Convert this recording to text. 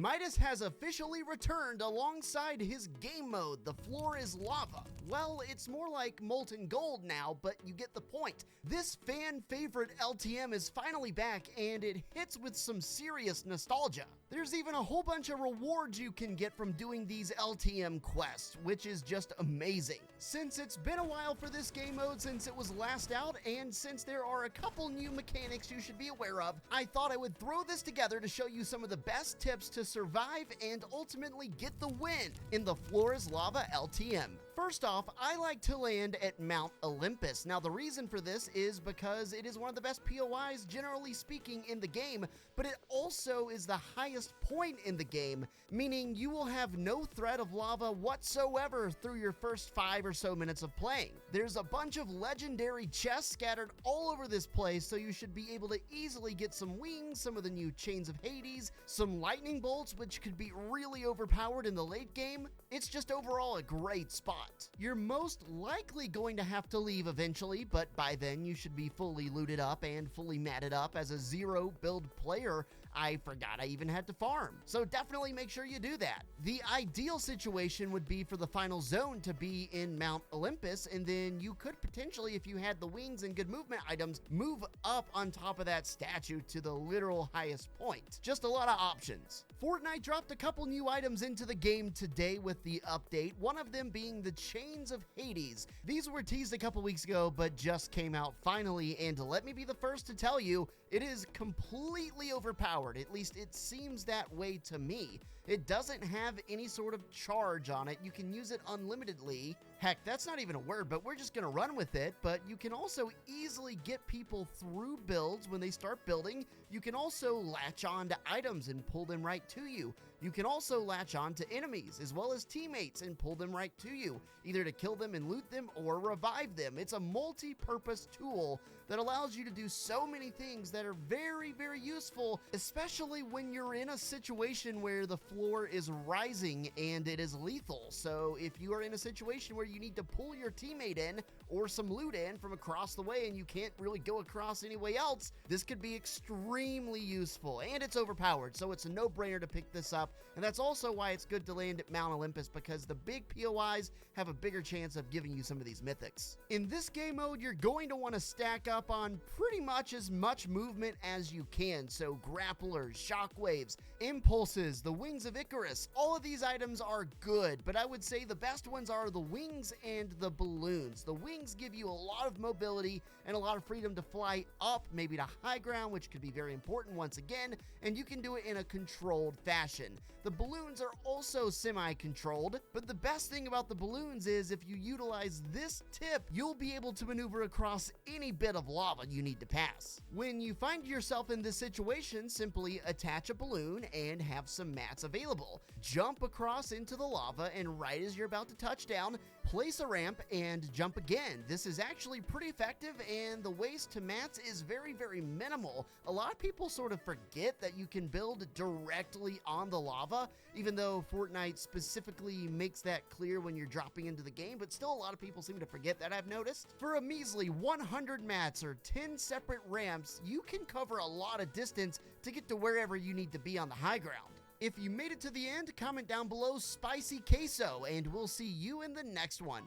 Midas has officially returned alongside his game mode. The floor is lava. Well, it's more like molten gold now, but you get the point. This fan favorite LTM is finally back, and it hits with some serious nostalgia. There's even a whole bunch of rewards you can get from doing these LTM quests, which is just amazing. Since it's been a while for this game mode since it was last out, and since there are a couple new mechanics you should be aware of, I thought I would throw this together to show you some of the best tips to survive and ultimately get the win in the Floor is Lava LTM. First off, I like to land at Mount Olympus. Now, the reason for this is because it is one of the best POIs, generally speaking, in the game, but it also is the highest point in the game, meaning you will have no threat of lava whatsoever through your first 5 or so minutes of playing. There's a bunch of legendary chests scattered all over this place, so you should be able to easily get some wings, some of the new Chains of Hades, some lightning bolts, which could be really overpowered in the late game. It's just overall a great spot. You're most likely going to have to leave eventually, but by then you should be fully looted up and fully matted up. As a zero build player, I forgot I even had to farm, so definitely make sure you do that. The ideal situation would be for the final zone to be in Mount Olympus, and then you could potentially, if you had the wings and good movement items, move up on top of that statue to the literal highest point. Just a lot of options. Fortnite dropped a couple new items into the game today with the update, one of them being the Chains of Hades. These were teased a couple weeks ago, but just came out finally, and let me be the first to tell you, it is completely overpowered. At least it seems that way to me. It doesn't have any sort of charge on it. You can use it unlimitedly. Heck, that's not even a word, but we're just gonna run with it. But you can also easily get people through builds when they start building. You can also latch on to items and pull them right to you. You can also latch on to enemies as well as teammates and pull them right to you, either to kill them and loot them or revive them. It's a multi-purpose tool that allows you to do so many things that are very, very useful, especially when you're in a situation where the floor is rising and it is lethal. So if you are in a situation where you need to pull your teammate in or some loot in from across the way and you can't really go across any way else, this could be extremely useful, and it's overpowered, so it's a no-brainer to pick this up. And that's also why it's good to land at Mount Olympus, because the big POIs have a bigger chance of giving you some of these mythics. In this game mode, you're going to want to stack up on pretty much as much movement as you can. So grapplers, shockwaves, impulses, the wings of Icarus, all of these items are good, but I would say the best ones are the wings and the balloons. The wings give you a lot of mobility and a lot of freedom to fly up, maybe to high ground, which could be very important once again, and you can do it in a controlled fashion. The balloons are also semi-controlled, but the best thing about the balloons is if you utilize this tip, you'll be able to maneuver across any bit of lava you need to pass. When you find yourself in this situation, simply attach a balloon and have some mats available. Jump across into the lava, and right as you're about to touch down, place a ramp and jump again. This is actually pretty effective, and the waste to mats is very, very minimal. A lot of people sort of forget that you can build directly on the lava, even though Fortnite specifically makes that clear when you're dropping into the game, but still a lot of people seem to forget that, I've noticed. For a measly 100 mats or 10 separate ramps, you can cover a lot of distance to get to wherever you need to be on the high ground. If you made it to the end, comment down below spicy queso, and we'll see you in the next one.